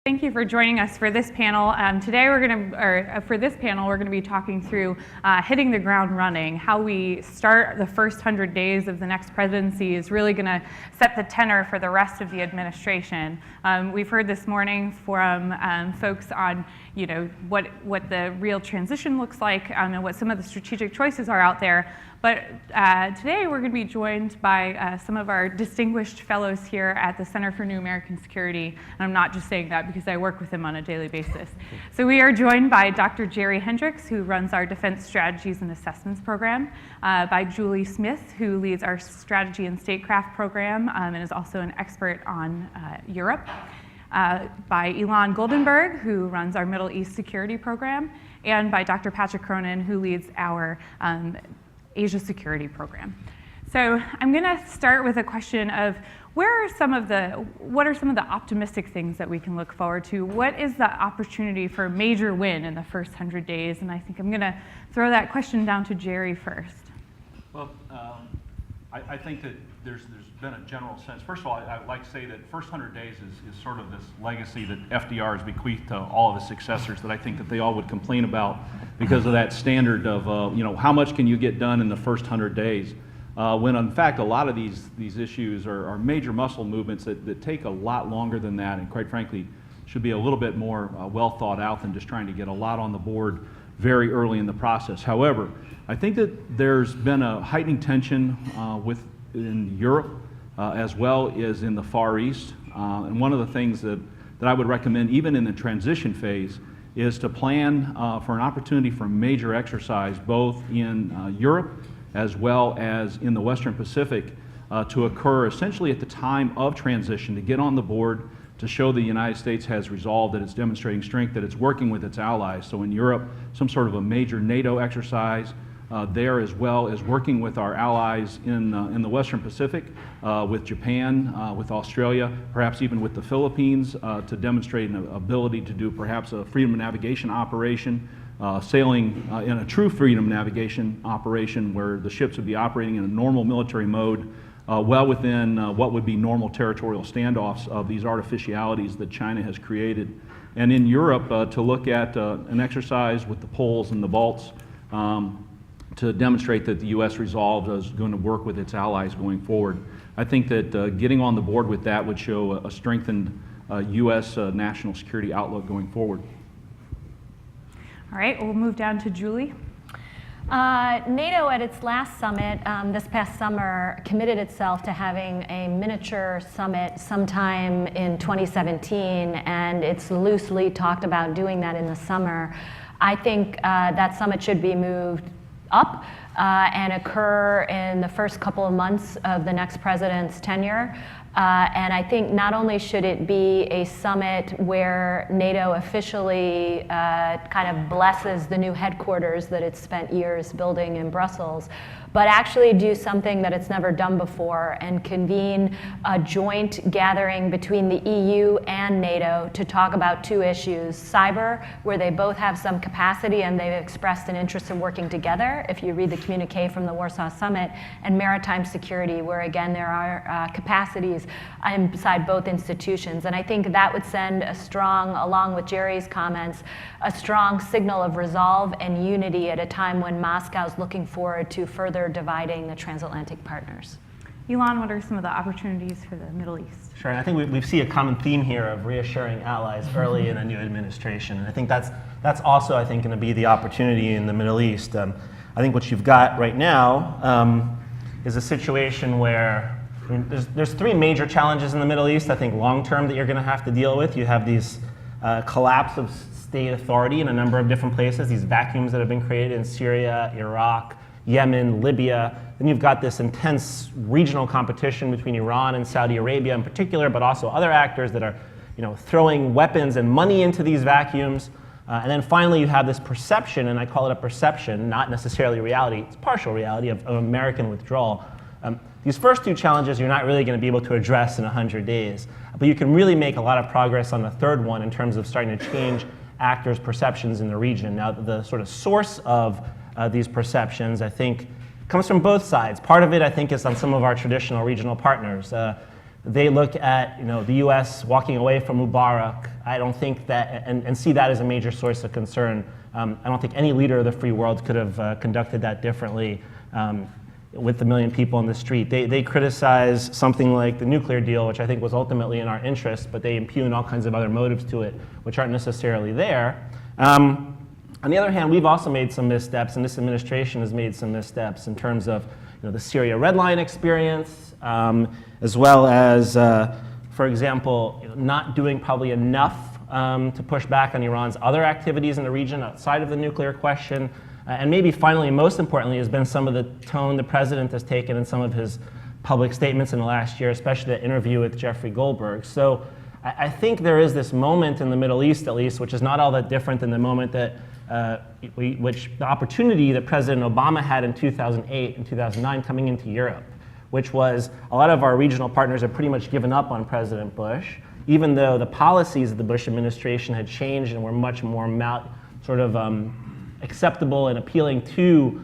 Thank you for joining us for this panel. Today for this panel, we're going to be talking through hitting the ground running. How we start the first 100 days of the next presidency is really going to set the tenor for the rest of the administration. We've heard this morning from folks on, what the real transition looks like and what some of the strategic choices are out there. But today we're going to be joined by some of our distinguished fellows here at the Center for New American Security. And I'm not just saying that because I work with them on a daily basis. So we are joined by Dr. Jerry Hendrix, who runs our Defense Strategies and Assessments program, by Julie Smith, who leads our Strategy and Statecraft program and is also an expert on Europe, by Ilan Goldenberg, who runs our Middle East Security program, and by Dr. Patrick Cronin, who leads our Asia Security program. So I'm going to start with a question of what are some of the optimistic things that we can look forward to? What is the opportunity for a major win in the first 100 days? And I think I'm going to throw that question down to Jerry first. Well, I think that there's been a general sense. First of all, I'd like to say that first 100 days is sort of this legacy that FDR has bequeathed to all of his successors that I think that they all would complain about because of that standard of, how much can you get done in the first 100 days? When in fact, a lot of these issues are major muscle movements that take a lot longer than that, and quite frankly, should be a little bit more well thought out than just trying to get a lot on the board very early in the process. However, I think that there's been a heightening tension in Europe as well as in the Far East. And one of the things that I would recommend, even in the transition phase, is to plan for an opportunity for major exercise both in Europe as well as in the Western Pacific to occur essentially at the time of transition, to get on the board, to show the United States has resolved, that it's demonstrating strength, that it's working with its allies. So in Europe, some sort of a major NATO exercise there, as well as working with our allies in the Western Pacific, with Japan, with Australia, perhaps even with the Philippines, to demonstrate an ability to do perhaps a freedom of navigation operation, sailing in a true freedom navigation operation where the ships would be operating in a normal military mode, well within what would be normal territorial standoffs of these artificialities that China has created. And in Europe, to look at an exercise with the Poles and the Balts to demonstrate that the U.S. resolve is going to work with its allies going forward. I think that getting on the board with that would show a strengthened U.S. National security outlook going forward. All right, we'll move down to Julie. NATO at its last summit this past summer committed itself to having a miniature summit sometime in 2017, and it's loosely talked about doing that in the summer. I think that summit should be moved up and occur in the first couple of months of the next president's tenure. And I think not only should it be a summit where NATO officially kind of blesses the new headquarters that it's spent years building in Brussels, but actually do something that it's never done before and convene a joint gathering between the EU and NATO to talk about two issues: cyber, where they both have some capacity and they've expressed an interest in working together, if you read the communique from the Warsaw Summit, and maritime security, where again there are capacities inside both institutions. And I think that would send a strong, along with Jerry's comments, a strong signal of resolve and unity at a time when Moscow's looking forward to further dividing the transatlantic partners. Ilan, what are some of the opportunities for the Middle East? Sure, and I think we see a common theme here of reassuring allies early in a new administration. And I think that's also, I think, going to be the opportunity in the Middle East. I think what you've got right now is a situation where there's three major challenges in the Middle East, I think, long-term that you're going to have to deal with. You have these collapse of state authority in a number of different places, these vacuums that have been created in Syria, Iraq, Yemen, Libya. Then you've got this intense regional competition between Iran and Saudi Arabia in particular, but also other actors that are throwing weapons and money into these vacuums. And then finally you have this perception, and I call it a perception, not necessarily reality, it's partial reality, of American withdrawal. These first two challenges you're not really going to be able to address in 100 days, but you can really make a lot of progress on the third one in terms of starting to change actors' perceptions in the region. Now, the sort of source of these perceptions, I think, comes from both sides. Part of it, I think, is on some of our traditional regional partners. they look at the U.S. walking away from Mubarak. I don't think that, and see that as a major source of concern. I don't think any leader of the free world could have conducted that differently with the million people in the street. They criticize something like the nuclear deal, which I think was ultimately in our interest, but they impugn all kinds of other motives to it, which aren't necessarily there. On the other hand, we've also made some missteps, and this administration has made some missteps in terms of the Syria red line experience, as well as, for example, not doing probably enough to push back on Iran's other activities in the region outside of the nuclear question. And maybe finally, and most importantly, has been some of the tone the president has taken in some of his public statements in the last year, especially the interview with Jeffrey Goldberg. So I think there is this moment in the Middle East, at least, which is not all that different than the moment that the opportunity that President Obama had in 2008 and 2009 coming into Europe, which was a lot of our regional partners have pretty much given up on President Bush, even though the policies of the Bush administration had changed and were much more acceptable and appealing to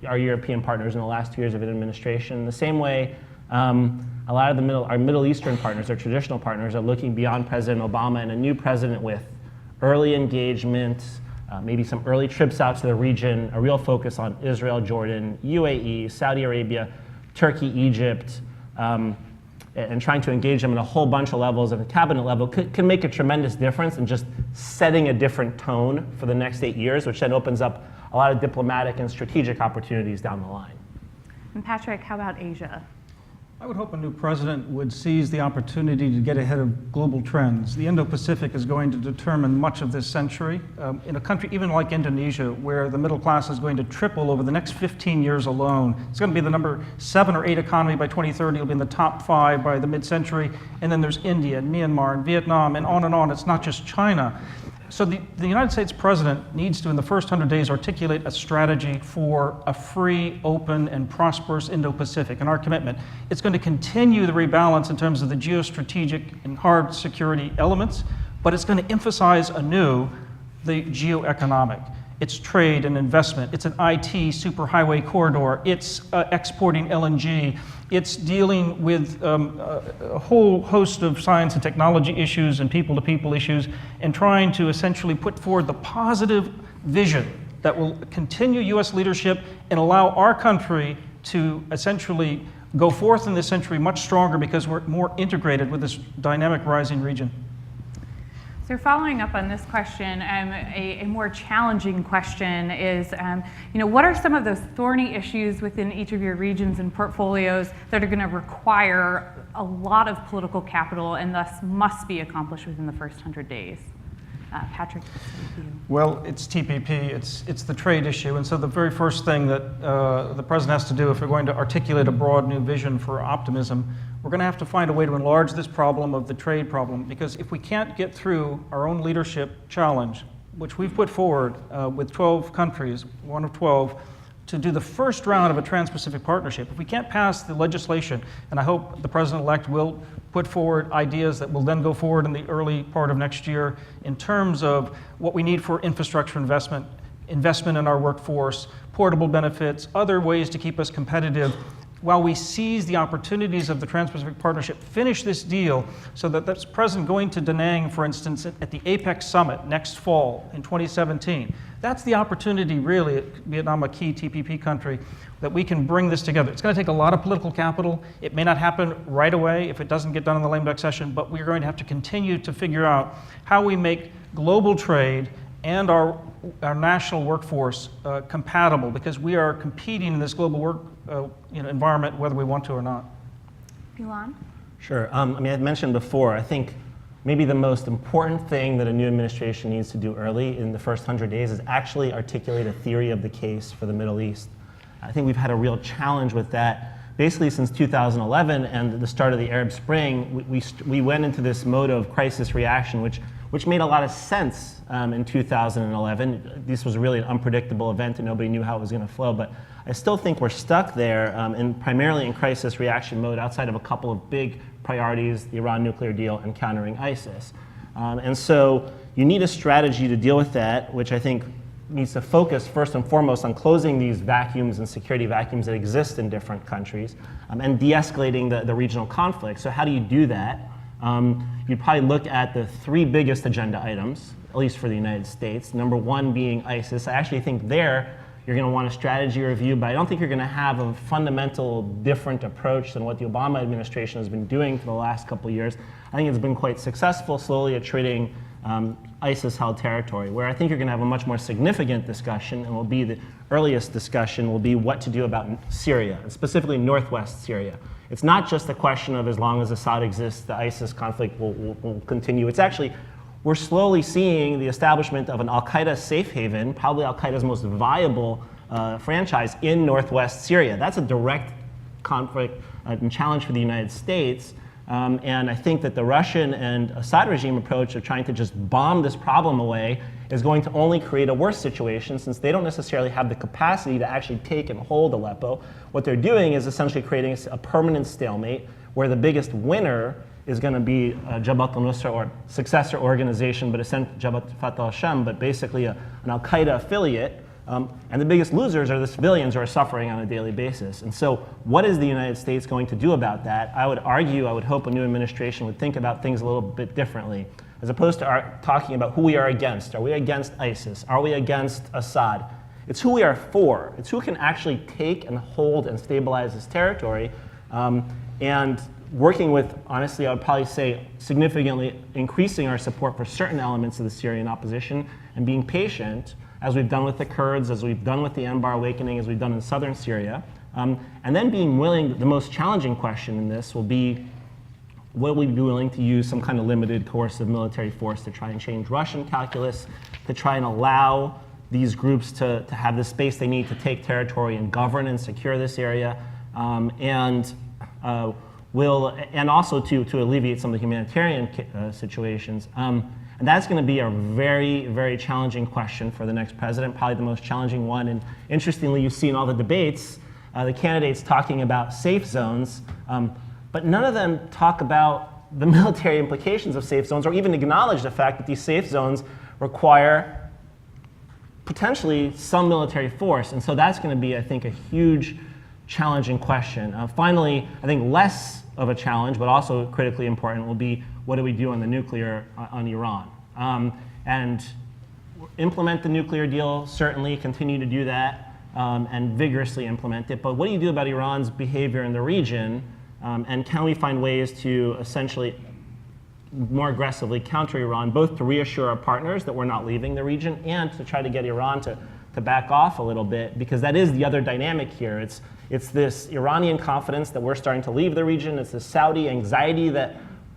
our European partners in the last 2 years of an administration. In the same way, a lot of our Middle Eastern partners, our traditional partners, are looking beyond President Obama and a new president with early engagement, maybe some early trips out to the region, a real focus on Israel, Jordan, UAE, Saudi Arabia, Turkey, Egypt, and trying to engage them at a whole bunch of levels at the cabinet level can make a tremendous difference in just setting a different tone for the next 8 years, which then opens up a lot of diplomatic and strategic opportunities down the line. And Patrick, how about Asia? I would hope a new president would seize the opportunity to get ahead of global trends. The Indo-Pacific is going to determine much of this century. In a country even like Indonesia, where the middle class is going to triple over the next 15 years alone. It's going to be the number 7 or 8 economy by 2030. It'll be in the top 5 by the mid-century. And then there's India and Myanmar and Vietnam and on and on. It's not just China. So the United States president needs to, in the first 100 days, articulate a strategy for a free, open, and prosperous Indo-Pacific, and our commitment. It's going to continue the rebalance in terms of the geostrategic and hard security elements, but it's going to emphasize anew the geoeconomic. It's trade and investment. It's an IT superhighway corridor. It's exporting LNG. It's dealing with a whole host of science and technology issues and people-to-people issues, and trying to essentially put forward the positive vision that will continue U.S. leadership and allow our country to essentially go forth in this century much stronger because we're more integrated with this dynamic rising region. So following up on this question, a more challenging question is, what are some of those thorny issues within each of your regions and portfolios that are going to require a lot of political capital and thus must be accomplished within the first 100 days? Patrick, to you. Well, it's TPP, it's the trade issue, and so the very first thing that the president has to do if we're going to articulate a broad new vision for optimism, we're going to have to find a way to enlarge this problem of the trade problem, because if we can't get through our own leadership challenge, which we've put forward with 12 countries, one of 12, to do the first round of a Trans-Pacific Partnership, if we can't pass the legislation, and I hope the president-elect will put forward ideas that will then go forward in the early part of next year in terms of what we need for infrastructure investment in our workforce, portable benefits, other ways to keep us competitive, while we seize the opportunities of the Trans-Pacific Partnership, finish this deal so that this president going to Da Nang, for instance, at the APEC summit next fall in 2017, that's the opportunity really, Vietnam, a key TPP country, that we can bring this together. It's going to take a lot of political capital. It may not happen right away if it doesn't get done in the lame duck session, but we're going to have to continue to figure out how we make global trade and our national workforce compatible, because we are competing in this global work environment whether we want to or not. Ilan? Sure. I had mentioned before, I think maybe the most important thing that a new administration needs to do early in the first 100 days is actually articulate a theory of the case for the Middle East. I think we've had a real challenge with that. Basically, since 2011 and the start of the Arab Spring, we went into this mode of crisis reaction, which made a lot of sense in 2011. This was really an unpredictable event and nobody knew how it was going to flow, but I still think we're stuck there primarily in crisis reaction mode outside of a couple of big priorities, the Iran nuclear deal and countering ISIS. And so you need a strategy to deal with that, which I think needs to focus first and foremost on closing these vacuums and security vacuums that exist in different countries and de-escalating the regional conflict. So how do you do that? You'd probably look at the three biggest agenda items, at least for the United States. Number one being ISIS. I actually think there you're going to want a strategy review, but I don't think you're going to have a fundamental different approach than what the Obama administration has been doing for the last couple of years. I think it's been quite successful slowly at treating ISIS-held territory, where I think you're going to have a much more significant discussion, and will be the earliest discussion will be what to do about Syria, and specifically northwest Syria. It's not just a question of as long as Assad exists, the ISIS conflict will continue. It's actually, we're slowly seeing the establishment of an al-Qaeda safe haven, probably al-Qaeda's most viable franchise in northwest Syria. That's a direct conflict and challenge for the United States. And I think that the Russian and Assad regime approach of trying to just bomb this problem away is going to only create a worse situation, since they don't necessarily have the capacity to actually take and hold Aleppo. What they're doing is essentially creating a permanent stalemate where the biggest winner is going to be Jabhat al-Nusra, or successor organization, but essentially Jabhat Fatah al-Sham, but basically an al-Qaeda affiliate. And the biggest losers are the civilians who are suffering on a daily basis. And so what is the United States going to do about that? I would argue, I would hope a new administration would think about things a little bit differently. As opposed to talking about who we are against. Are we against ISIS? Are we against Assad? It's who we are for. It's who can actually take and hold and stabilize this territory. And working with, honestly, I would probably say significantly increasing our support for certain elements of the Syrian opposition and being patient, as we've done with the Kurds, as we've done with the Anbar Awakening, as we've done in southern Syria. And then being willing, the most challenging question in this will be, will we be willing to use some kind of limited coercive military force to try and change Russian calculus, to try and allow these groups to have the space they need to take territory and govern and secure this area, and also to alleviate some of the humanitarian situations. And that's going to be a very, very challenging question for the next president, probably the most challenging one. And interestingly, you see in all the debates, the candidates talking about safe zones, but none of them talk about the military implications of safe zones, or even acknowledge the fact that these safe zones require potentially some military force. And so that's going to be, I think, a huge challenging question. Finally, I think less of a challenge, but also critically important, will be what do we do on the nuclear on Iran? And implement the nuclear deal, certainly continue to do that, and vigorously implement it. But what do you do about Iran's behavior in the region? And can we find ways to essentially more aggressively counter Iran, both to reassure our partners that we're not leaving the region, and to try to get Iran to back off a little bit, because that is the other dynamic here. It's this Iranian confidence that we're starting to leave the region. It's this Saudi anxiety that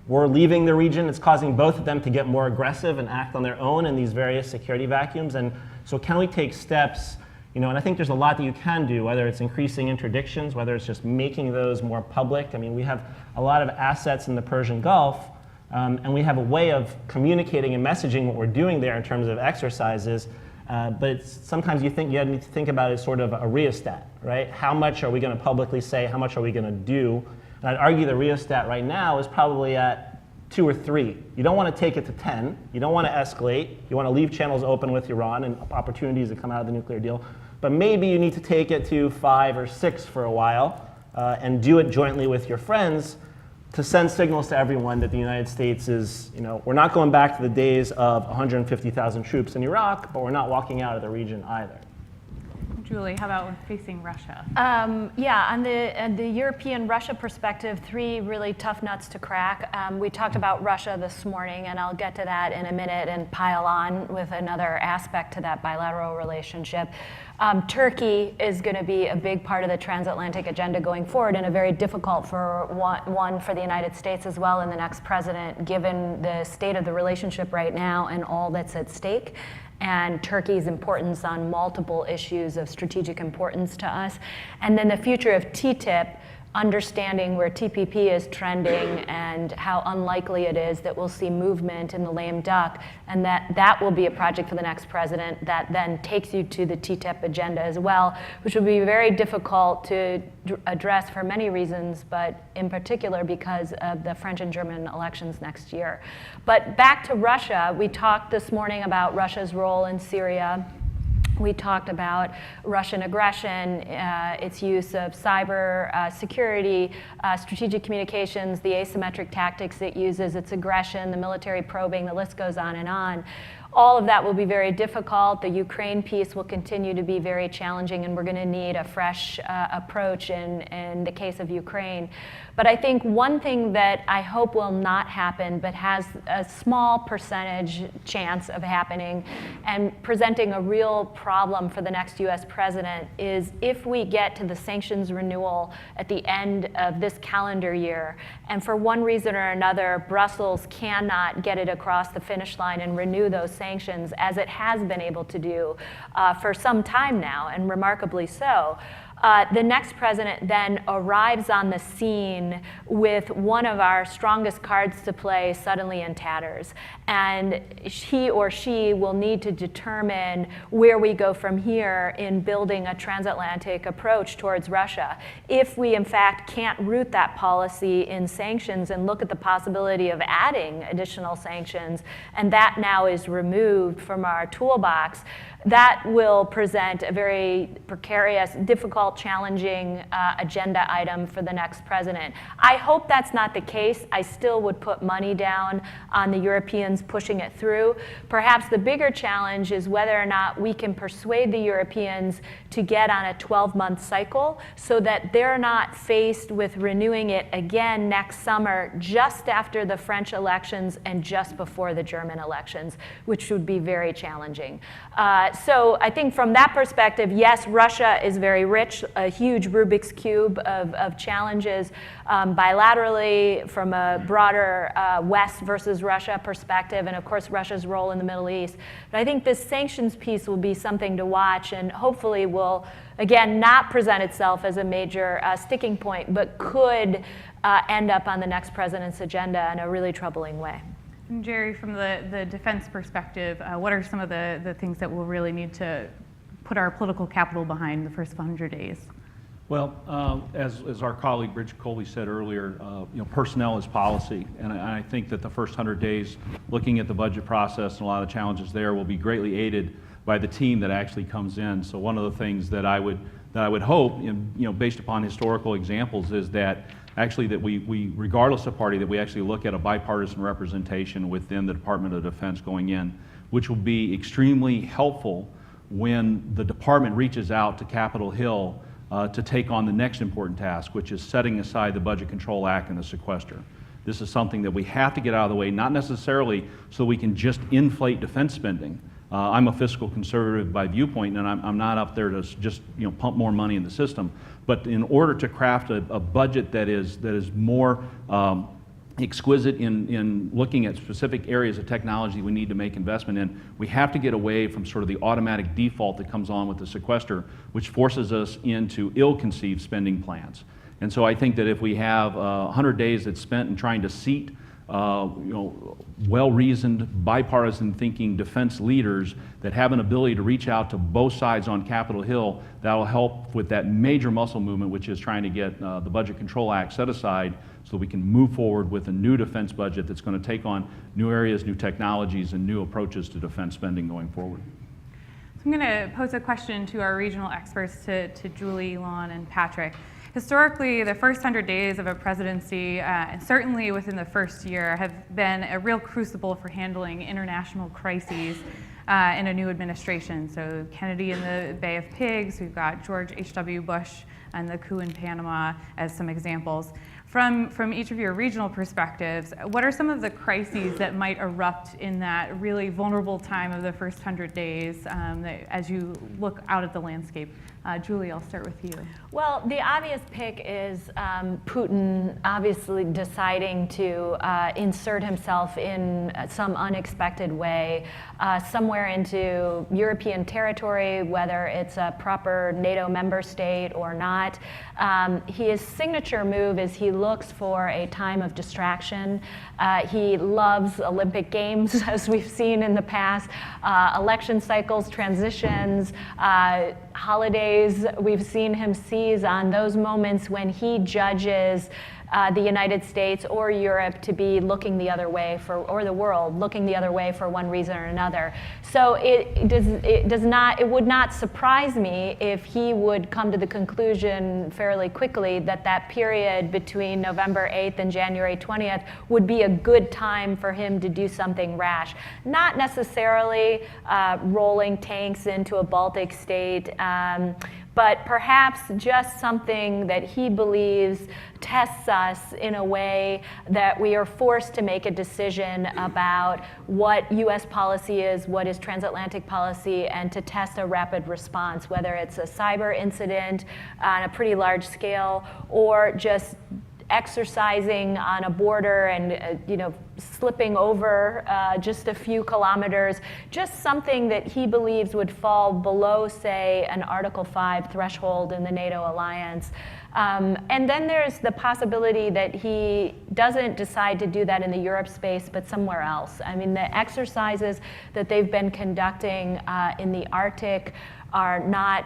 we're leaving the region. It's causing both of them to get more aggressive and act on their own in these various security vacuums. And so can we take steps, and I think there's a lot that you can do, whether it's increasing interdictions, whether it's just making those more public. I mean, we have a lot of assets in the Persian Gulf, and we have a way of communicating and messaging what we're doing there in terms of exercises. But sometimes you need to think about it as sort of a rheostat, right? How much are we going to publicly say? How much are we going to do? And I'd argue the rheostat right now is probably at 2 or 3. You don't want to take it to 10. You don't want to escalate. You want to leave channels open with Iran and opportunities that come out of the nuclear deal. But maybe you need to take it to 5 or 6 for a while and do it jointly with your friends to send signals to everyone that the United States is, we're not going back to the days of 150,000 troops in Iraq, but we're not walking out of the region either. Julie, how about when facing Russia? Yeah, on the European-Russia perspective, 3 really tough nuts to crack. We talked about Russia this morning, and I'll get to that in a minute and pile on with another aspect to that bilateral relationship. Turkey is going to be a big part of the transatlantic agenda going forward, and a very difficult one for the United States as well and the next president, given the state of the relationship right now and all that's at stake, and Turkey's importance on multiple issues of strategic importance to us. And then the future of TTIP, understanding where TPP is trending and how unlikely it is that we'll see movement in the lame duck, and that will be a project for the next president that then takes you to the TTIP agenda as well, which will be very difficult to address for many reasons, but in particular because of the French and German elections next year. But back to Russia, we talked this morning about Russia's role in Syria. We talked about Russian aggression, its use of cyber security, strategic communications, the asymmetric tactics it uses, its aggression, the military probing, the list goes on and on. All of that will be very difficult. The Ukraine piece will continue to be very challenging, and we're going to need a fresh approach in the case of Ukraine. But I think one thing that I hope will not happen, but has a small percentage chance of happening and presenting a real problem for the next US president, is if we get to the sanctions renewal at the end of this calendar year, and for one reason or another, Brussels cannot get it across the finish line and renew those sanctions, as it has been able to do for some time now, and remarkably so. The next president then arrives on the scene with one of our strongest cards to play suddenly in tatters. And he or she will need to determine where we go from here in building a transatlantic approach towards Russia. If we, in fact, can't root that policy in sanctions and look at the possibility of adding additional sanctions, and that now is removed from our toolbox, that will present a very precarious, difficult, challenging agenda item for the next president. I hope that's not the case. I still would put money down on the Europeans pushing it through. Perhaps the bigger challenge is whether or not we can persuade the Europeans to get on a 12-month cycle so that they're not faced with renewing it again next summer, just after the French elections and just before the German elections, which would be very challenging. So I think from that perspective, yes, Russia is very rich, a huge Rubik's Cube of challenges bilaterally from a broader West versus Russia perspective, and of course Russia's role in the Middle East. But I think this sanctions piece will be something to watch, and hopefully will, again, not present itself as a major sticking point, but could end up on the next president's agenda in a really troubling way. And Jerry, from the defense perspective, what are some of the things that we'll really need to put our political capital behind the first 100 days? Well, as our colleague Bridget Colby said earlier, personnel is policy, and I think that the first 100 days, looking at the budget process and a lot of the challenges there, will be greatly aided by the team that actually comes in. So one of the things that I would hope, based upon historical examples, is that actually that we, regardless of party, that we actually look at a bipartisan representation within the Department of Defense going in, which will be extremely helpful when the department reaches out to Capitol Hill to take on the next important task, which is setting aside the Budget Control Act and the sequester. This is something that we have to get out of the way, not necessarily so we can just inflate defense spending. I'm a fiscal conservative by viewpoint, and I'm not up there to just pump more money in the system. But in order to craft a budget that is more exquisite in looking at specific areas of technology we need to make investment in, we have to get away from sort of the automatic default that comes on with the sequester, which forces us into ill-conceived spending plans. And so I think that if we have 100 days that's spent in trying to seat well-reasoned, bipartisan thinking defense leaders that have an ability to reach out to both sides on Capitol Hill, that'll help with that major muscle movement, which is trying to get the Budget Control Act set aside so we can move forward with a new defense budget that's going to take on new areas, new technologies, and new approaches to defense spending going forward. So I'm going to pose a question to our regional experts, to Julie, Ilan, and Patrick. Historically, the first 100 days of a presidency, and certainly within the first year, have been a real crucible for handling international crises in a new administration. So Kennedy in the Bay of Pigs, we've got George H.W. Bush and the coup in Panama as some examples. From each of your regional perspectives, what are some of the crises that might erupt in that really vulnerable time of the first 100 days as you look out at the landscape? Julie, I'll start with you. Well, the obvious pick is Putin obviously deciding to insert himself in some unexpected way somewhere into European territory, whether it's a proper NATO member state or not. His signature move is he looks for a time of distraction. He loves Olympic Games, as we've seen in the past, election cycles, transitions, holidays. We've seen him seize on those moments when he judges the United States or Europe to be looking the other way or the world looking the other way for one reason or another. So it would not surprise me if he would come to the conclusion fairly quickly that that period between November 8th and January 20th would be a good time for him to do something rash. Not necessarily rolling tanks into a Baltic state, but perhaps just something that he believes tests us in a way that we are forced to make a decision about what US policy is, what is transatlantic policy, and to test a rapid response, whether it's a cyber incident on a pretty large scale or just exercising on a border and slipping over just a few kilometers, just something that he believes would fall below, say, an Article 5 threshold in the NATO alliance. And then there's the possibility that he doesn't decide to do that in the Europe space, but somewhere else. I mean, the exercises that they've been conducting in the Arctic are not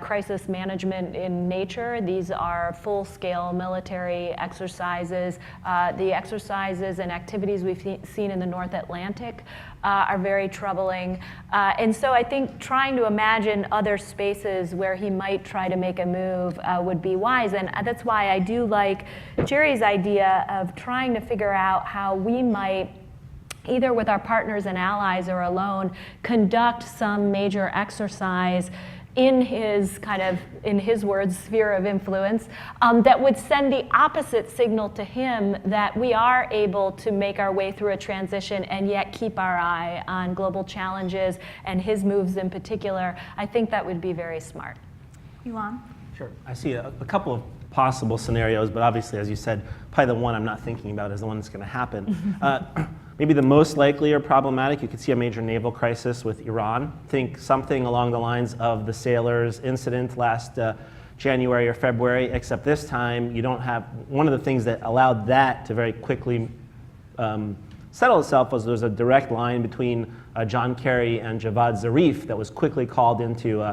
crisis management in nature. These are full-scale military exercises. The exercises and activities we've seen in the North Atlantic are very troubling. And so I think trying to imagine other spaces where he might try to make a move would be wise. And that's why I do like Jerry's idea of trying to figure out how we might, either with our partners and allies or alone, conduct some major exercise in his words, sphere of influence, that would send the opposite signal to him that we are able to make our way through a transition and yet keep our eye on global challenges and his moves in particular. I think that would be very smart. Ilan? Sure. I see a couple of possible scenarios, but obviously, as you said, probably the one I'm not thinking about is the one that's going to happen. Maybe the most likely or problematic, you could see a major naval crisis with Iran. Think something along the lines of the sailors incident last January or February, except this time you don't have, one of the things that allowed that to very quickly settle itself was there was a direct line between John Kerry and Javad Zarif that was quickly called into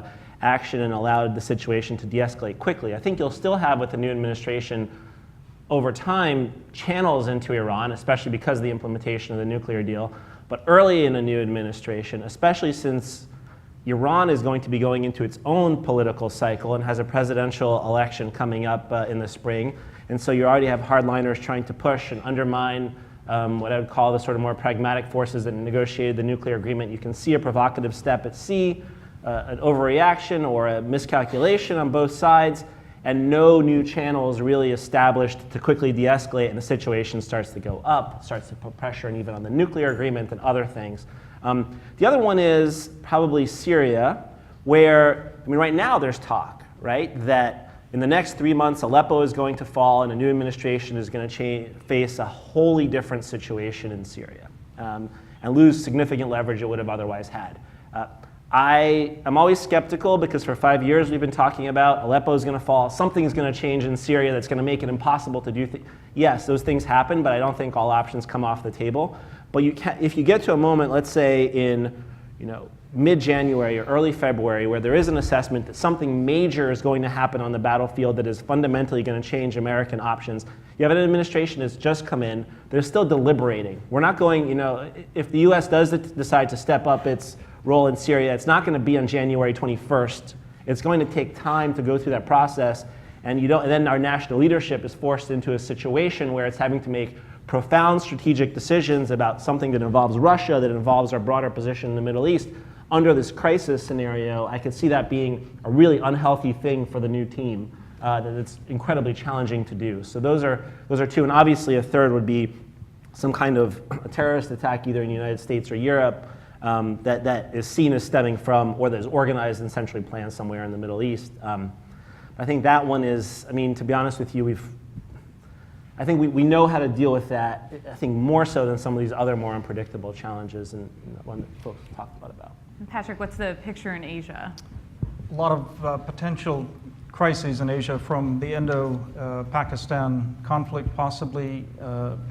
action and allowed the situation to de-escalate quickly. I think you'll still have with the new administration over time channels into Iran, especially because of the implementation of the nuclear deal. But early in a new administration, especially since Iran is going to be going into its own political cycle and has a presidential election coming up in the spring, and so you already have hardliners trying to push and undermine what I would call the sort of more pragmatic forces that negotiated the nuclear agreement. You can see a provocative step at sea, an overreaction or a miscalculation on both sides, and no new channels really established to quickly de-escalate, and the situation starts to go up, starts to put pressure and even on the nuclear agreement and other things. The other one is probably Syria, where, I mean, right now there's talk, right, that in the next 3 months Aleppo is going to fall and a new administration is going to face a wholly different situation in Syria and lose significant leverage it would have otherwise had. I am always skeptical because for 5 years we've been talking about Aleppo is going to fall, something's going to change in Syria that's going to make it impossible to do things. Yes, those things happen, but I don't think all options come off the table. But if you get to a moment, let's say in mid-January or early February, where there is an assessment that something major is going to happen on the battlefield that is fundamentally going to change American options. You have an administration that's just come in, they're still deliberating. We're not going, if the US does decide to step up its role in Syria, it's not going to be on January 21st. It's going to take time to go through that process, and then our national leadership is forced into a situation where it's having to make profound strategic decisions about something that involves Russia, that involves our broader position in the Middle East. Under this crisis scenario, I could see that being a really unhealthy thing for the new team, that it's incredibly challenging to do. So those are two, and obviously a third would be some kind of a terrorist attack either in the United States or Europe, that is seen as stemming from, or that is organized and centrally planned somewhere in the Middle East. I think that one is, to be honest with you, I think we know how to deal with that, I think more so than some of these other more unpredictable challenges, and the one that folks talked a lot about. Patrick, what's the picture in Asia? A lot of potential crises in Asia, from the Indo-Pakistan conflict possibly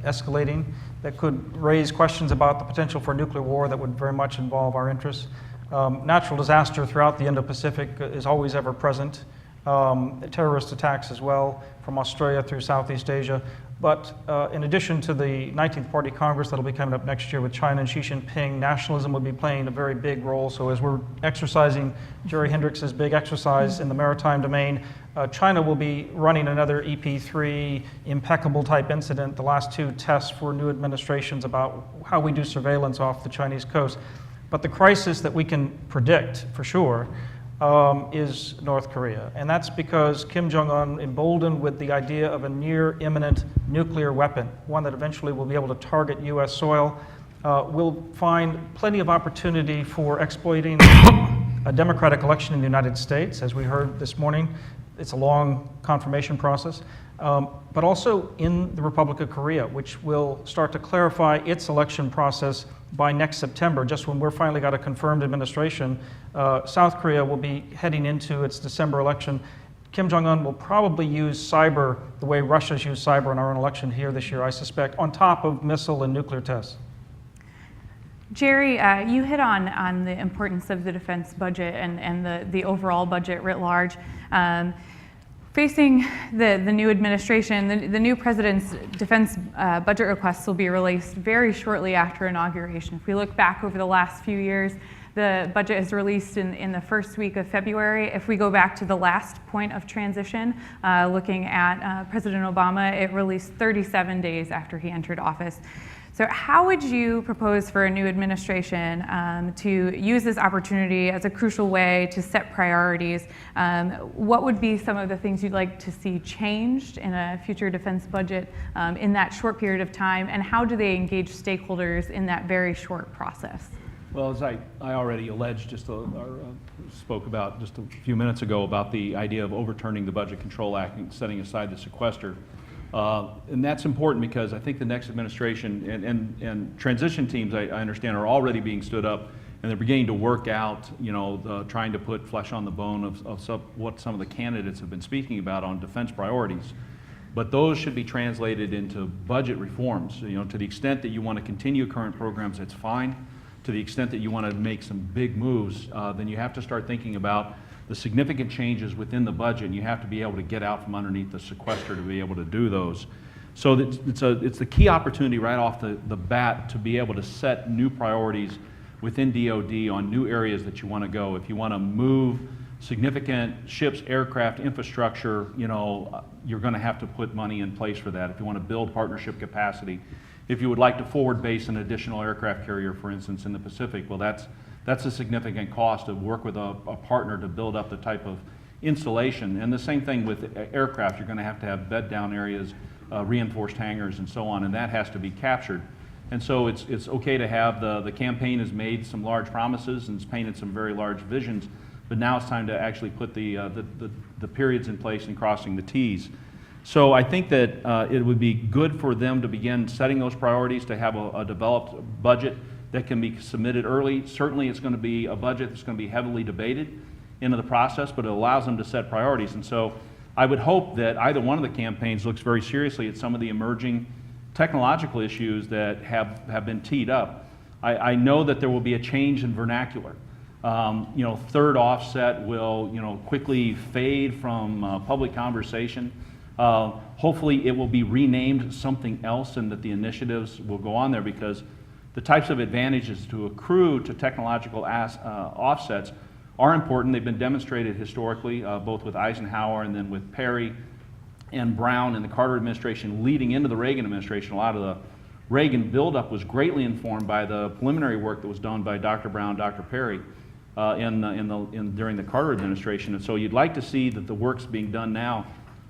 escalating, that could raise questions about the potential for nuclear war that would very much involve our interests. Natural disaster throughout the Indo-Pacific is always ever present. terrorist attacks as well, from Australia through Southeast Asia. But in addition to the 19th Party Congress that'll be coming up next year with China and Xi Jinping, nationalism will be playing a very big role. So as we're exercising Jerry Hendrix's big exercise in the maritime domain, China will be running another EP3 impeccable type incident, the last 2 tests for new administrations about how we do surveillance off the Chinese coast. But the crisis that we can predict for sure is North Korea. And that's because Kim Jong-un, emboldened with the idea of a near imminent nuclear weapon, one that eventually will be able to target US soil, will find plenty of opportunity for exploiting a democratic election in the United States, as we heard this morning. It's a long confirmation process, but also in the Republic of Korea, which will start to clarify its election process by next September, just when we're finally got a confirmed administration. South Korea will be heading into its December election. Kim Jong-un will probably use cyber the way Russia's used cyber in our own election here this year, I suspect, on top of missile and nuclear tests. Jerry, you hit on the importance of the defense budget and the overall budget writ large. Facing the new administration, the new president's defense budget requests will be released very shortly after inauguration. If we look back over the last few years, the budget is released in the first week of February. If we go back to the last point of transition, looking at President Obama, it released 37 days after he entered office. So how would you propose for a new administration to use this opportunity as a crucial way to set priorities? What would be some of the things you'd like to see changed in a future defense budget in that short period of time? And how do they engage stakeholders in that very short process? Well, as I already alleged, spoke about just a few minutes ago about the idea of overturning the Budget Control Act and setting aside the sequester. And that's important because I think the next administration and transition teams, I understand, are already being stood up, and they're beginning to work out, trying to put flesh on the bone of what some of the candidates have been speaking about on defense priorities. But those should be translated into budget reforms. To the extent that you want to continue current programs, that's fine. To the extent that you want to make some big moves, then you have to start thinking about the significant changes within the budget, and you have to be able to get out from underneath the sequester to be able to do those. So it's the key opportunity right off the bat to be able to set new priorities within DoD on new areas that you want to go. If you want to move significant ships, aircraft, infrastructure, you're going to have to put money in place for that. If you want to build partnership capacity, if you would like to forward base an additional aircraft carrier, for instance, in the Pacific, well, that's a significant cost to work with a partner to build up the type of installation. And the same thing with aircraft. You're going to have bed down areas, reinforced hangars, and so on, and that has to be captured. And so it's okay to have the campaign has made some large promises and it's painted some very large visions, but now it's time to actually put the periods in place and crossing the T's. So I think that it would be good for them to begin setting those priorities, to have a developed budget that can be submitted early. Certainly it's going to be a budget that's going to be heavily debated into the process, but it allows them to set priorities. And so I would hope that either one of the campaigns looks very seriously at some of the emerging technological issues that have been teed up. I know that there will be a change in vernacular. Third offset will quickly fade from public conversation. Hopefully it will be renamed something else and that the initiatives will go on there, because the types of advantages to accrue to technological offsets are important. They've been demonstrated historically, both with Eisenhower and then with Perry and Brown in the Carter administration leading into the Reagan administration. A lot of the Reagan buildup was greatly informed by the preliminary work that was done by Dr. Brown, Dr. Perry during the Carter administration. And so you'd like to see that the work's being done now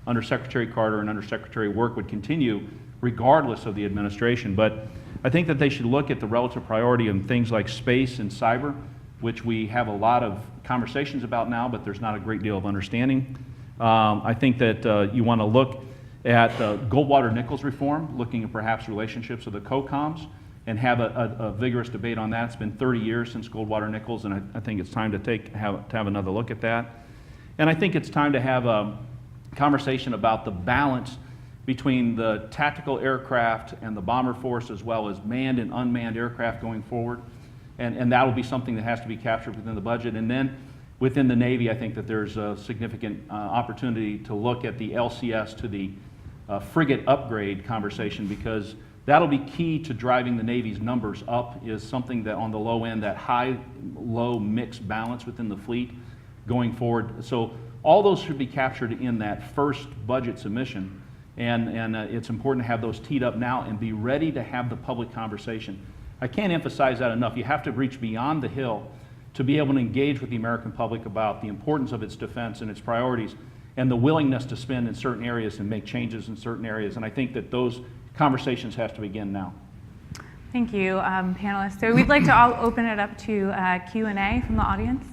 under Secretary Carter and under Secretary Work would continue regardless of the administration. But I think that they should look at the relative priority in things like space and cyber, which we have a lot of conversations about now, but there's not a great deal of understanding. I think that you want to look at Goldwater-Nichols reform, looking at perhaps relationships with the COCOMs, and have a vigorous debate on that. It's been 30 years since Goldwater-Nichols, and I think it's time to have another look at that. And I think it's time to have a conversation about the balance between the tactical aircraft and the bomber force, as well as manned and unmanned aircraft going forward. And that will be something that has to be captured within the budget. And then Within the Navy, I think that there's a significant opportunity to look at the LCS to the frigate upgrade conversation, because that'll be key to driving the Navy's numbers up, is something that on the low end, that high-low mixed balance within the fleet going forward. So all those should be captured in that first budget submission, and it's important to have those teed up now and be ready to have the public conversation. I can't emphasize that enough. You have to reach beyond the Hill to be able to engage with the American public about the importance of its defense and its priorities and the willingness to spend in certain areas and make changes in certain areas. And I think that those conversations have to begin now. Thank you, panelists. So we'd like to all open it up to Q&A from the audience.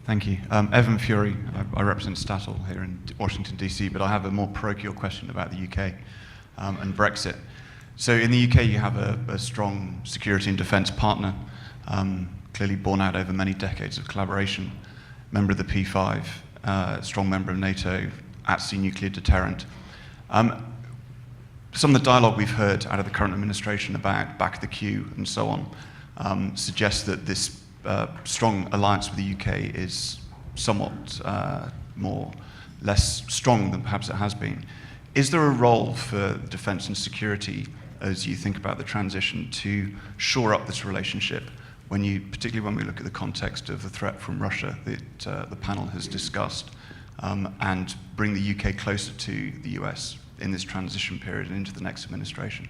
Thank you. Evan Fury, I represent Statoil here in Washington, D.C., but I have a more parochial question about the UK and Brexit. So in the UK, you have a strong security and defence partner, clearly borne out over many decades of collaboration, member of the P5, strong member of NATO, at-sea nuclear deterrent. Some of the dialogue we've heard out of the current administration about back of the queue and so on suggests that this strong alliance with the UK is somewhat less strong than perhaps it has been. Is there a role for defence and security as you think about the transition to shore up this relationship, particularly when we look at the context of the threat from Russia that the panel has discussed, and bring the UK closer to the US in this transition period and into the next administration?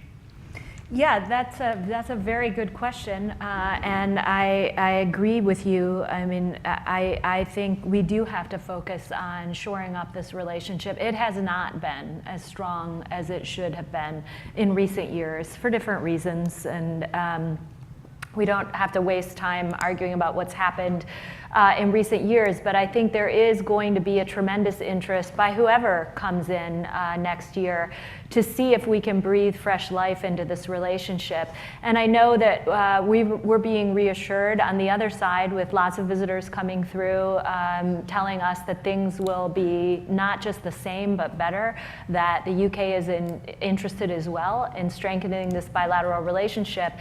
Yeah, that's a very good question, and I agree with you. I mean, I think we do have to focus on shoring up this relationship. It has not been as strong as it should have been in recent years for different reasons, and we don't have to waste time arguing about what's happened in recent years, but I think there is going to be a tremendous interest by whoever comes in next year to see if we can breathe fresh life into this relationship. And I know that we're being reassured on the other side with lots of visitors coming through, telling us that things will be not just the same but better, that the UK is interested as well in strengthening this bilateral relationship.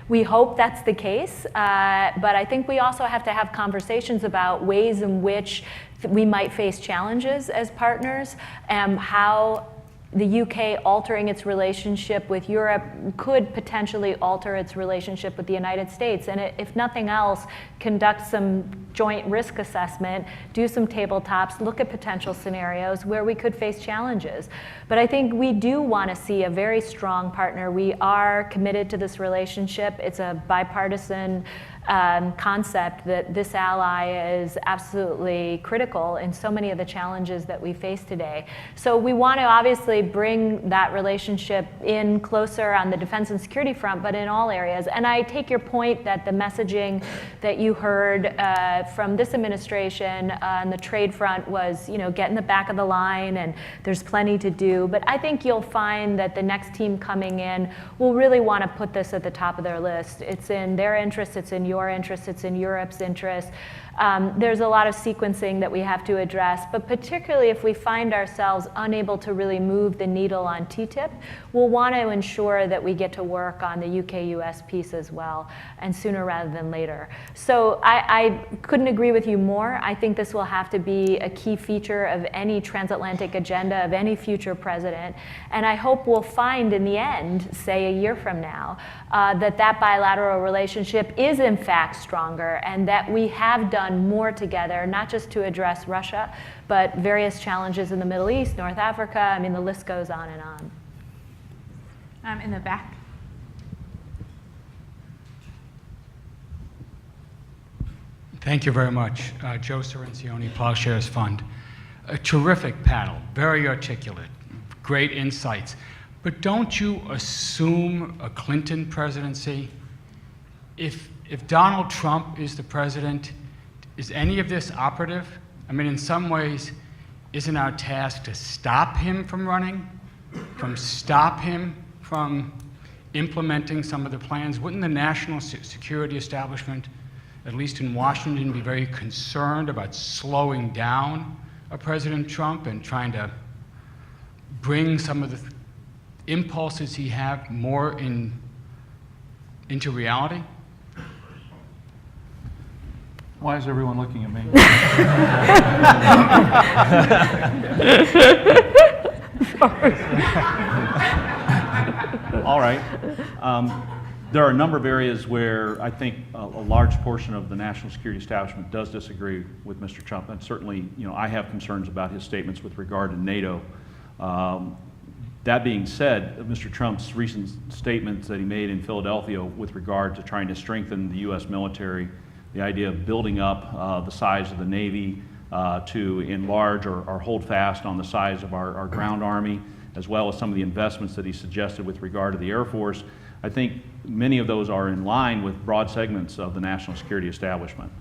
We hope that's the case, but I think we also have to have conversations about ways in which we might face challenges as partners, and how the UK altering its relationship with Europe could potentially alter its relationship with the United States. And if nothing else, conduct some joint risk assessment, do some tabletops, look at potential scenarios where we could face challenges. But I think we do want to see a very strong partner. We are committed to this relationship. It's a bipartisan concept that this ally is absolutely critical in so many of the challenges that we face today. So we want to obviously bring that relationship in closer on the defense and security front, but in all areas. And I take your point that the messaging that you heard from this administration on the trade front was, get in the back of the line and there's plenty to do. But I think you'll find that the next team coming in will really want to put this at the top of their list. It's in their interest, it's in your interest, it's in Europe's interest. There's a lot of sequencing that we have to address, but particularly if we find ourselves unable to really move the needle on TTIP, we'll want to ensure that we get to work on the UK-US piece as well, and sooner rather than later. So I couldn't agree with you more. I think this will have to be a key feature of any transatlantic agenda of any future president, and I hope we'll find in the end, say a year from now, that bilateral relationship is in fact stronger, and that we have done more together, not just to address Russia, but various challenges in the Middle East, North Africa. I mean, the list goes on and on. In the back. Thank you very much. Joe Sorrenzioni, Plowshares Fund. A terrific panel, very articulate, great insights. But don't you assume a Clinton presidency? If Donald Trump is the president, is any of this operative? I mean, in some ways, isn't our task to stop him from running, stop him from implementing some of the plans? Wouldn't the national security establishment, at least in Washington, be very concerned about slowing down a President Trump and trying to bring some of the impulses he have more into reality? Why is everyone looking at me? All right. There are a number of areas where I think a large portion of the national security establishment does disagree with Mr. Trump, and certainly, I have concerns about his statements with regard to NATO. That being said, Mr. Trump's recent statements that he made in Philadelphia with regard to trying to strengthen the U.S. military, the idea of building up the size of the Navy to enlarge or hold fast on the size of our ground army, as well as some of the investments that he suggested with regard to the Air Force, I think many of those are in line with broad segments of the national security establishment.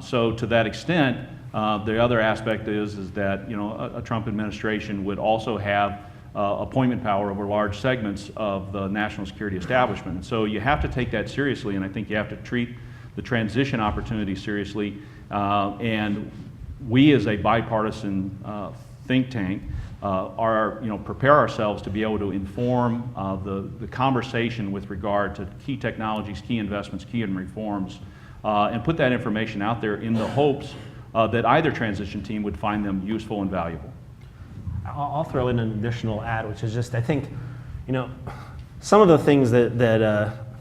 So to that extent, the other aspect is that a Trump administration would also have appointment power over large segments of the national security establishment. So you have to take that seriously, and I think you have to treat the transition opportunity seriously. And we, as a bipartisan think tank, prepare ourselves to be able to inform the conversation with regard to key technologies, key investments, key reforms, and put that information out there in the hopes that either transition team would find them useful and valuable. I'll throw in an additional add, which is just, I think, some of the things that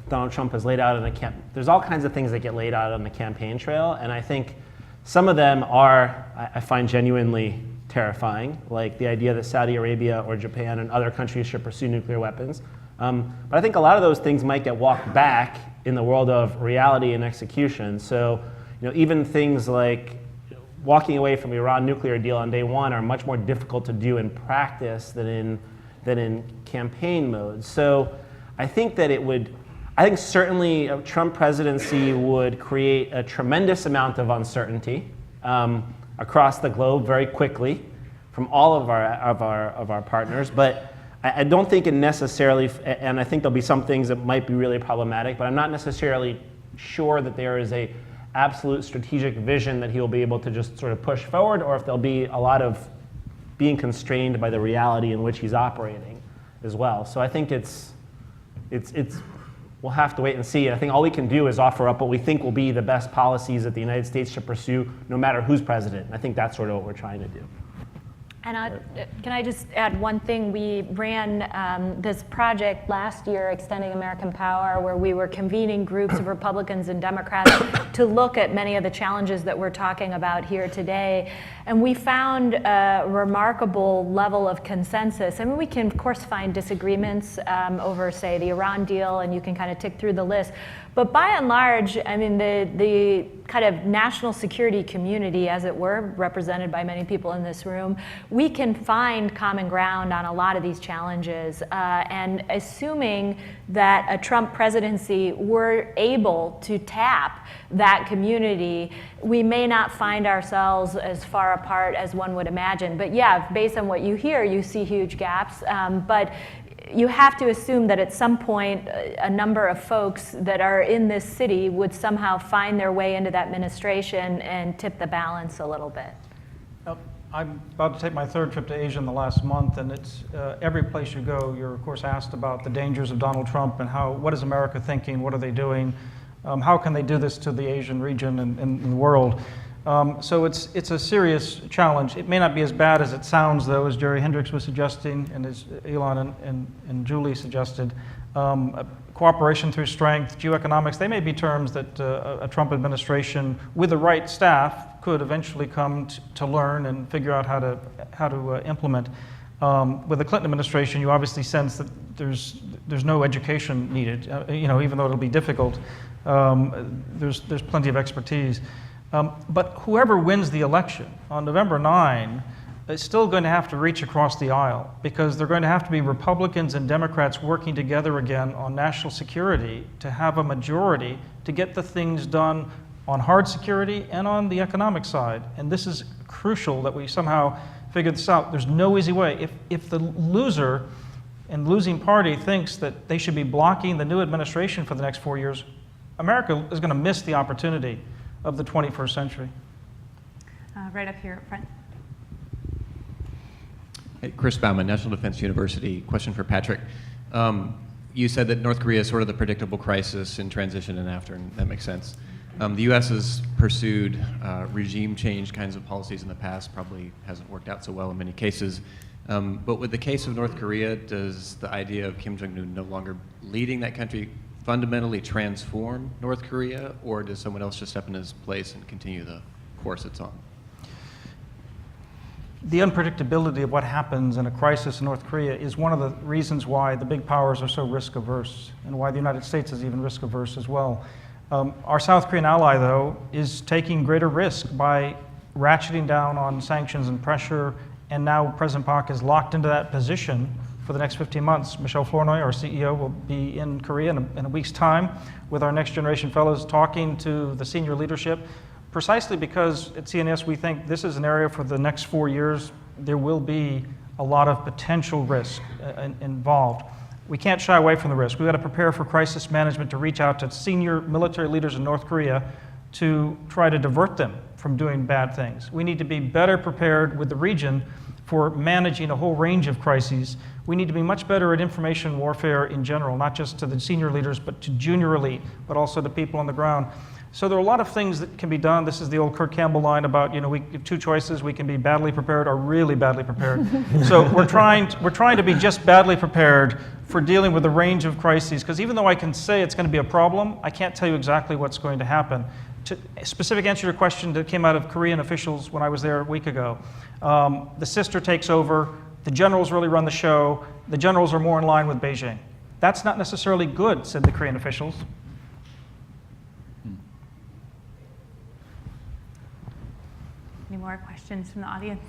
Donald Trump has laid out in the there's all kinds of things that get laid out on the campaign trail, and I think some of them are, I find genuinely terrifying, like the idea that Saudi Arabia or Japan and other countries should pursue nuclear weapons. But I think a lot of those things might get walked back in the world of reality and execution. So, even things like walking away from the Iran nuclear deal on day one are much more difficult to do in practice than in campaign mode. So I think that I think certainly a Trump presidency would create a tremendous amount of uncertainty across the globe very quickly from all of our partners. But I don't think it necessarily, and I think there'll be some things that might be really problematic, but I'm not necessarily sure that there is a absolute strategic vision that he will be able to just sort of push forward, or if there'll be a lot of being constrained by the reality in which he's operating as well. So I think we'll have to wait and see. I think all we can do is offer up what we think will be the best policies that the United States should pursue, no matter who's president. I think that's sort of what we're trying to do. And can I just add one thing? We ran this project last year, Extending American Power, where we were convening groups of Republicans and Democrats to look at many of the challenges that we're talking about here today. And we found a remarkable level of consensus. I mean, we can, of course, find disagreements over, say, the Iran deal, and you can kind of tick through the list. But by and large, I mean, the kind of national security community, as it were, represented by many people in this room, we can find common ground on a lot of these challenges. And assuming that a Trump presidency were able to tap that community, we may not find ourselves as far apart as one would imagine. But yeah, based on what you hear, you see huge gaps. But you have to assume that at some point a number of folks that are in this city would somehow find their way into that administration and tip the balance a little bit. I'm about to take my third trip to Asia in the last month, and it's every place you go, you're of course asked about the dangers of Donald Trump and what is America thinking, what are they doing, how can they do this to the Asian region and the world. So it's a serious challenge. It may not be as bad as it sounds, though, as Jerry Hendrix was suggesting and as Ilan and Julie suggested. Cooperation through strength, geoeconomics, they may be terms that a Trump administration with the right staff could eventually come to learn and figure out how to implement. With the Clinton administration, you obviously sense that there's no education needed. Even though it'll be difficult, there's plenty of expertise. But whoever wins the election on November 9 is still going to have to reach across the aisle, because they're going to have to be Republicans and Democrats working together again on national security to have a majority to get the things done on hard security and on the economic side. And this is crucial that we somehow figure this out. There's no easy way. If the loser and losing party thinks that they should be blocking the new administration for the next 4 years, America is going to miss the opportunity of the 21st century. Right up here up front. Hey, Chris Bauman, National Defense University. Question for Patrick. You said that North Korea is sort of the predictable crisis in transition and after, and that makes sense. The U.S. has pursued regime change kinds of policies in the past, probably hasn't worked out so well in many cases. But with the case of North Korea, does the idea of Kim Jong-un no longer leading that country fundamentally transform North Korea, or does someone else just step in his place and continue the course it's on? The unpredictability of what happens in a crisis in North Korea is one of the reasons why the big powers are so risk averse, and why the United States is even risk averse as well. Our South Korean ally, though, is taking greater risk by ratcheting down on sanctions and pressure, and now President Park is locked into that position for the next 15 months. Michelle Flournoy, our CEO, will be in Korea in a week's time with our Next Generation Fellows talking to the senior leadership, precisely because at CNAS we think this is an area for the next 4 years there will be a lot of potential risk involved. We can't shy away from the risk. We've got to prepare for crisis management to reach out to senior military leaders in North Korea to try to divert them from doing bad things. We need to be better prepared with the region for managing a whole range of crises. We need to be much better at information warfare in general, not just to the senior leaders, but to junior elite, but also to people on the ground. So there are a lot of things that can be done. This is the old Kurt Campbell line about, we have two choices. We can be badly prepared or really badly prepared. So we're trying to be just badly prepared for dealing with a range of crises, because even though I can say it's going to be a problem, I can't tell you exactly what's going to happen. To specific answer to your question that came out of Korean officials when I was there a week ago, the sister takes over, the generals really run the show, the generals are more in line with Beijing. That's not necessarily good, said the Korean officials. Any more questions from the audience?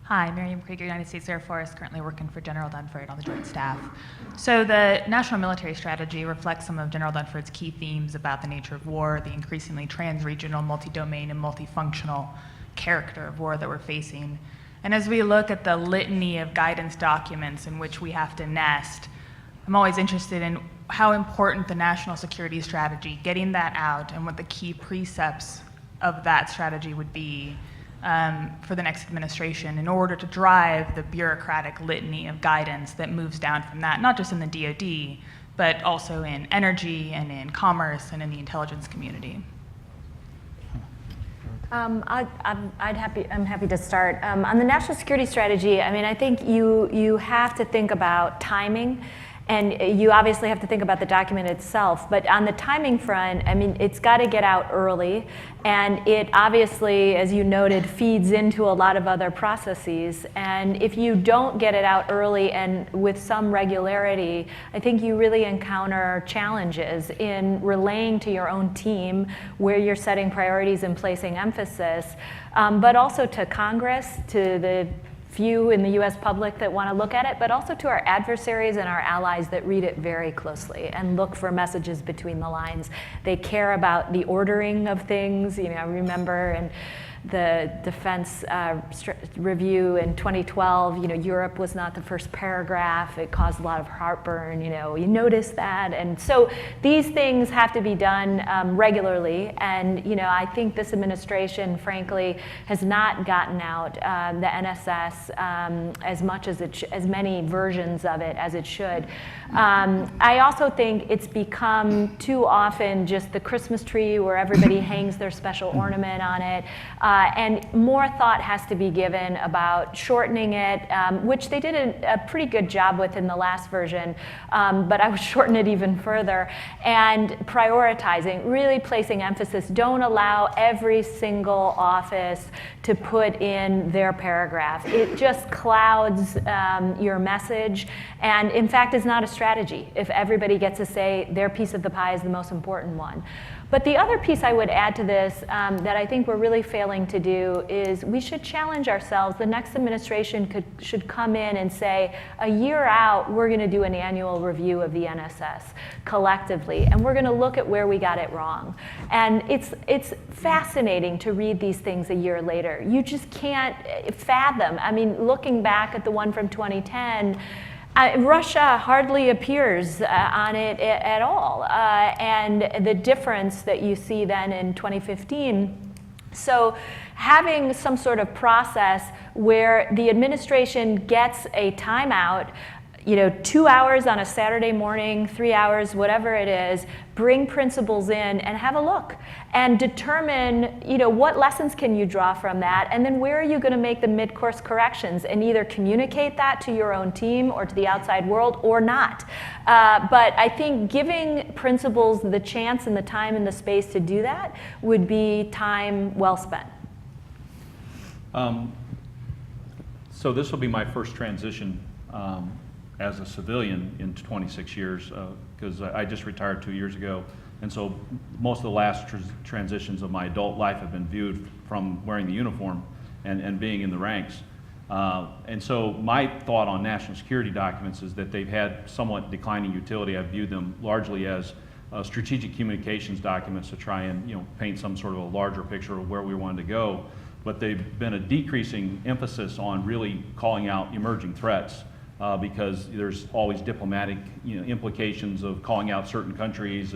Hi, Miriam Krieger, United States Air Force, currently working for General Dunford on the Joint Staff. So the National Military Strategy reflects some of General Dunford's key themes about the nature of war, the increasingly trans-regional, multi-domain, and multifunctional character of war that we're facing. And as we look at the litany of guidance documents in which we have to nest, I'm always interested in how important the national security strategy, getting that out, and what the key precepts of that strategy would be for the next administration in order to drive the bureaucratic litany of guidance that moves down from that, not just in the DoD, but also in energy and in commerce and in the intelligence community. I'm happy to start. On the national security strategy, I think you have to think about timing. And you obviously have to think about the document itself, but on the timing front, it's got to get out early, and it obviously, as you noted, feeds into a lot of other processes. And if you don't get it out early and with some regularity, I think you really encounter challenges in relaying to your own team where you're setting priorities and placing emphasis, but also to Congress, to the few in the US public that want to look at it, but also to our adversaries and our allies that read it very closely and look for messages between the lines. They care about the ordering of things. I remember in the defense review in 2012, Europe was not the first paragraph. It caused a lot of heartburn, you notice that. And so these things have to be done regularly. And, I think this administration, frankly, has not gotten out the NSS as much as many versions of it as it should. I also think it's become too often just the Christmas tree where everybody hangs their special ornament on it. And more thought has to be given about shortening it, which they did a pretty good job with in the last version, but I would shorten it even further. And prioritizing, really placing emphasis. Don't allow every single office to put in their paragraph. It just clouds your message, and in fact is not a strategy if everybody gets to say their piece of the pie is the most important one. But the other piece I would add to this that I think we're really failing to do is we should challenge ourselves. The next administration should come in and say, a year out, we're going to do an annual review of the NSS collectively, and we're going to look at where we got it wrong. And it's fascinating to read these things a year later. You just can't fathom. Looking back at the one from 2010, Russia hardly appears on it at all. And the difference that you see then in 2015 So having some sort of process where the administration gets a timeout, 2 hours on a Saturday morning, 3 hours, whatever it is, bring principals in and have a look and determine, what lessons can you draw from that, and then where are you going to make the mid-course corrections, and either communicate that to your own team or to the outside world or not. But I think giving principals the chance and the time and the space to do that would be time well spent. So this will be my first transition as a civilian in 26 years, because I just retired 2 years ago. And so most of the last transitions of my adult life have been viewed from wearing the uniform and being in the ranks. And so my thought on national security documents is that they've had somewhat declining utility. I view them largely as strategic communications documents to try and paint some sort of a larger picture of where we wanted to go. But they've been a decreasing emphasis on really calling out emerging threats. Because there's always diplomatic implications of calling out certain countries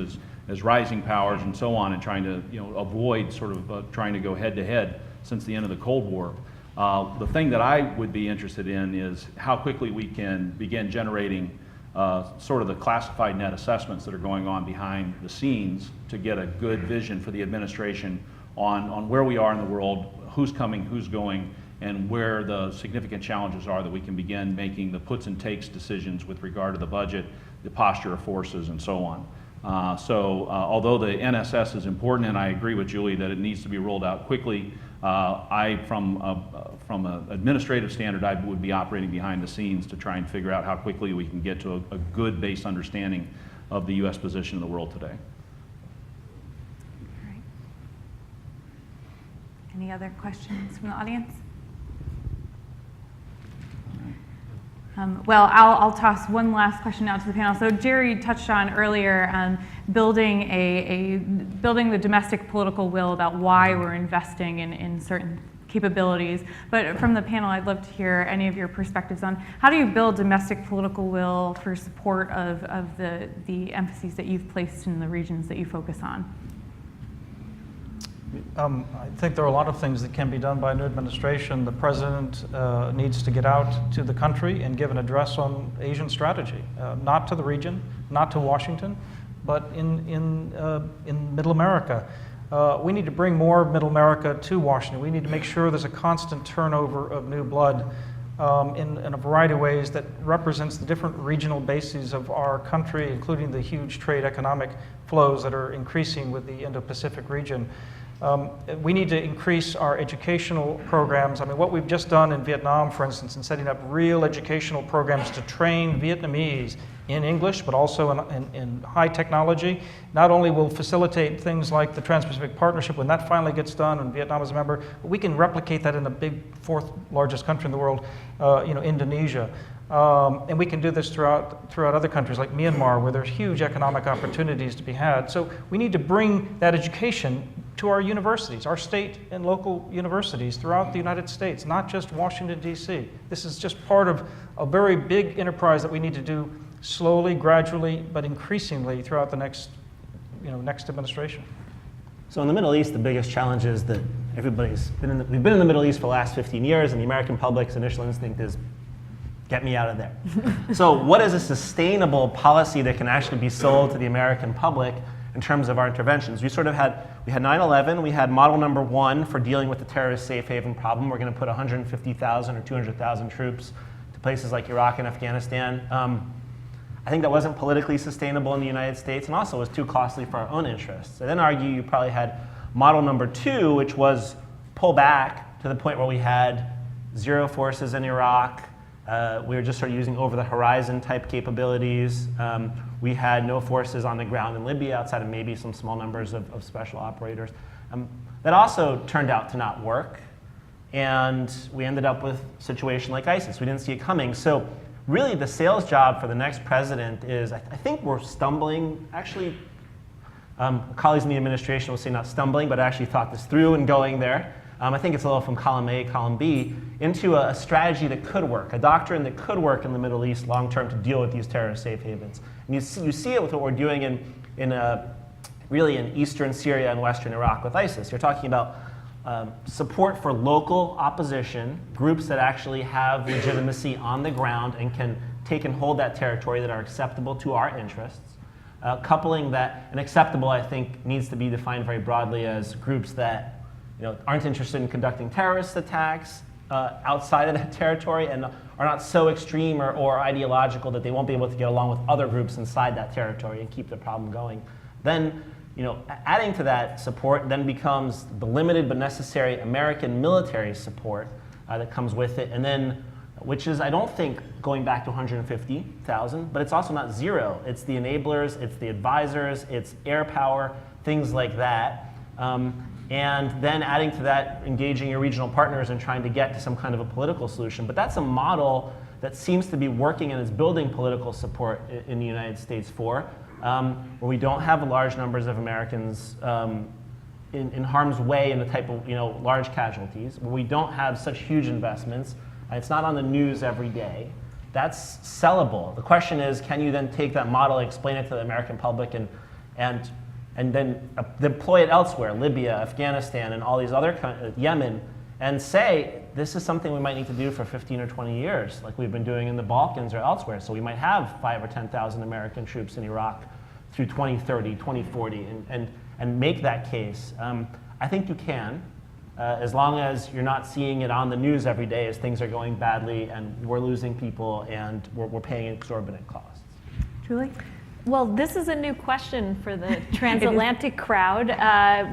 as rising powers and so on, and trying to avoid sort of trying to go head to head since the end of the Cold War. The thing that I would be interested in is how quickly we can begin generating sort of the classified net assessments that are going on behind the scenes to get a good vision for the administration on where we are in the world, who's coming, who's going, and where the significant challenges are that we can begin making the puts and takes decisions with regard to the budget, the posture of forces, and so on. Although the NSS is important, and I agree with Julie that it needs to be rolled out quickly, from an administrative standard, I would be operating behind the scenes to try and figure out how quickly we can get to a good base understanding of the U.S. position in the world today. All right. Any other questions from the audience? Well, I'll toss one last question out to the panel. So Jerry touched on earlier building the domestic political will about why we're investing in certain capabilities. But from the panel, I'd love to hear any of your perspectives on how do you build domestic political will for support of the emphases that you've placed in the regions that you focus on? I think there are a lot of things that can be done by a new administration. The president needs to get out to the country and give an address on Asian strategy, not to the region, not to Washington, but in Middle America. We need to bring more Middle America to Washington. We need to make sure there's a constant turnover of new blood in a variety of ways that represents the different regional bases of our country, including the huge trade economic flows that are increasing with the Indo-Pacific region. We need to increase our educational programs. I mean, what we've just done in Vietnam, for instance, in setting up real educational programs to train Vietnamese in English, but also in high technology, not only will facilitate things like the Trans-Pacific Partnership when that finally gets done and Vietnam is a member, but we can replicate that in the big fourth largest country in the world, Indonesia. And we can do this throughout other countries like Myanmar, where there's huge economic opportunities to be had. So we need to bring that education to our universities, our state and local universities throughout the United States, not just Washington, D.C. This is just part of a very big enterprise that we need to do slowly, gradually, but increasingly throughout the next administration. So in the Middle East, the biggest challenge is that we've been in the Middle East for the last 15 years, and the American public's initial instinct is, get me out of there. So what is a sustainable policy that can actually be sold to the American public in terms of our interventions? We had 9/11, we had model number 1 for dealing with the terrorist safe haven problem. We're going to put 150,000 or 200,000 troops to places like Iraq and Afghanistan. I think that wasn't politically sustainable in the United States, and also was too costly for our own interests. I then argue you probably had model number 2, which was pull back to the point where we had 0 forces in Iraq. We were just sort of using over-the-horizon type capabilities. We had no forces on the ground in Libya outside of maybe some small numbers of special operators. That also turned out to not work, and we ended up with a situation like ISIS. We didn't see it coming. So really the sales job for the next president is, I think we're stumbling, actually, colleagues in the administration will say not stumbling, but actually thought this through and going there. I think it's a little from column A, column B, into a strategy that could work, a doctrine that could work in the Middle East long term to deal with these terrorist safe havens. And you see it with what we're doing really in eastern Syria and western Iraq with ISIS. You're talking about support for local opposition, groups that actually have legitimacy on the ground and can take and hold that territory that are acceptable to our interests. Coupling that, and acceptable I think needs to be defined very broadly as groups that aren't interested in conducting terrorist attacks outside of that territory and are not so extreme or ideological that they won't be able to get along with other groups inside that territory and keep the problem going. Then, adding to that support then becomes the limited but necessary American military support that comes with it, and then, which is, I don't think, going back to 150,000, but it's also not zero. It's the enablers, it's the advisors, it's air power, things like that. And then adding to that, engaging your regional partners and trying to get to some kind of a political solution. But that's a model that seems to be working and is building political support in the United States where we don't have large numbers of Americans in harm's way in the type of large casualties, where we don't have such huge investments. It's not on the news every day. That's sellable. The question is, can you then take that model, explain it to the American public, and then deploy it elsewhere, Libya, Afghanistan, and all these other Yemen, and say, this is something we might need to do for 15 or 20 years, like we've been doing in the Balkans or elsewhere. So we might have 5,000 or 10,000 American troops in Iraq through 2030, 2040, and make that case. I think you can. As long as you're not seeing it on the news every day as things are going badly and we're losing people and we're paying exorbitant costs. Julie? Well, this is a new question for the transatlantic crowd.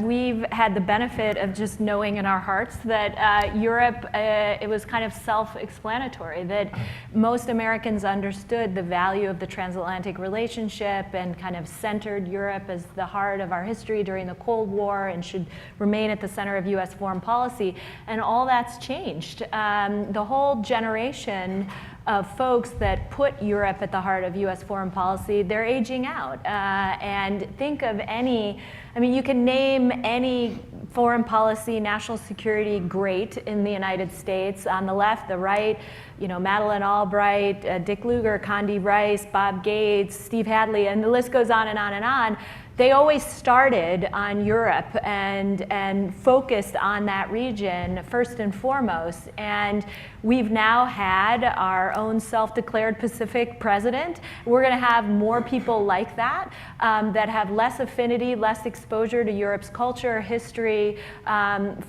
We've had the benefit of just knowing in our hearts that Europe, it was kind of self-explanatory, that most Americans understood the value of the transatlantic relationship and kind of centered Europe as the heart of our history during the Cold War and should remain at the center of US foreign policy. And all that's changed. The whole generation of folks that put Europe at the heart of US foreign policy, they're aging out. And think of you can name any foreign policy, national security great in the United States. On the left, the right, Madeleine Albright, Dick Lugar, Condi Rice, Bob Gates, Steve Hadley, and the list goes on and on and on. They always started on Europe and focused on that region first and foremost. And we've now had our own self-declared Pacific president. We're going to have more people like that that have less affinity, less exposure to Europe's culture, history,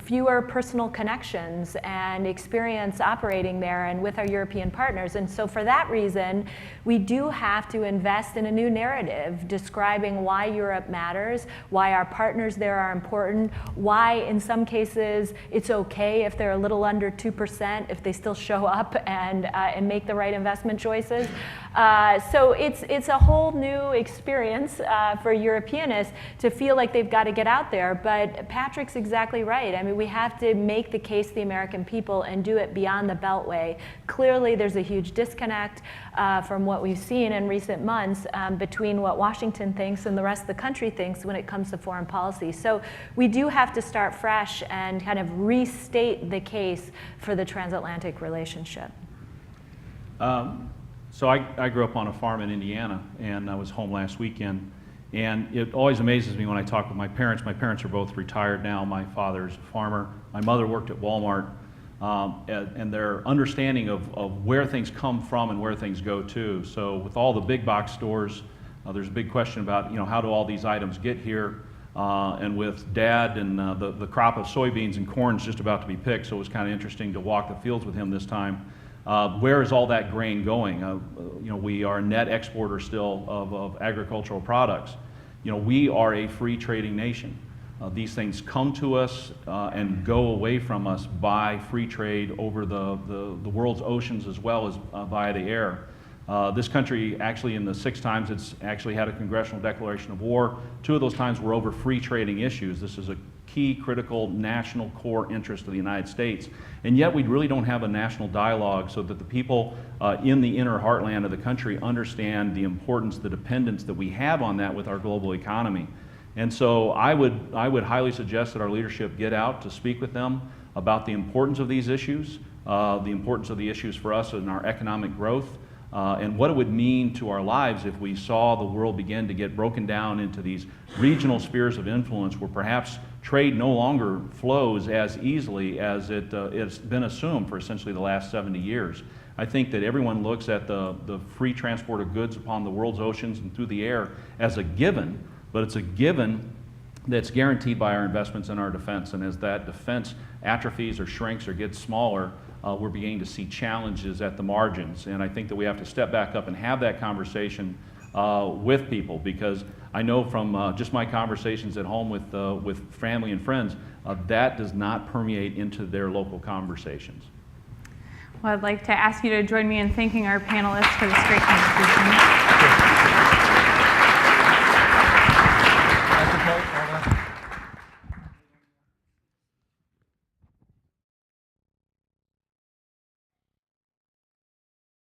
fewer personal connections and experience operating there and with our European partners. And so for that reason, we do have to invest in a new narrative describing why Europe matters, why our partners there are important, why in some cases it's okay if they're a little under 2%, if they still show up and make the right investment choices. So it's a whole new experience for Europeanists to feel like they've got to get out there. But Patrick's exactly right. I mean, we have to make the case to the American people and do it beyond the Beltway. Clearly, there's a huge disconnect from what we've seen in recent months between what Washington thinks and the rest of the country thinks when it comes to foreign policy. So we do have to start fresh and kind of restate the case for the transatlantic relationship. So I grew up on a farm in Indiana, and I was home last weekend. And it always amazes me when I talk with my parents. My parents are both retired now. My father's a farmer. My mother worked at Walmart. And their understanding of where things come from and where things go to. So with all the big box stores, there's a big question about how do all these items get here. And with Dad and the crop of soybeans and corn is just about to be picked, so it was kind of interesting to walk the fields with him this time. Where is all that grain going? We are a net exporter still of agricultural products. We are a free trading nation. These things come to us and go away from us by free trade over the world's oceans as well as via the air. This country actually, in the 6 times it's actually had a congressional declaration of war, 2 of those times were over free trading issues. This is a key, critical, national core interest of the United States. And yet we really don't have a national dialogue so that the people in the inner heartland of the country understand the importance, the dependence that we have on that with our global economy. And so I would highly suggest that our leadership get out to speak with them about the importance of these issues, the importance of the issues for us in our economic growth, and what it would mean to our lives if we saw the world begin to get broken down into these regional spheres of influence where perhaps trade no longer flows as easily as it's been assumed for essentially the last 70 years. I think that everyone looks at the free transport of goods upon the world's oceans and through the air as a given, but it's a given that's guaranteed by our investments in our defense. And as that defense atrophies or shrinks or gets smaller, we're beginning to see challenges at the margins. And I think that we have to step back up and have that conversation with people, because I know from just my conversations at home with family and friends, that does not permeate into their local conversations. Well, I'd like to ask you to join me in thanking our panelists for this great conversation.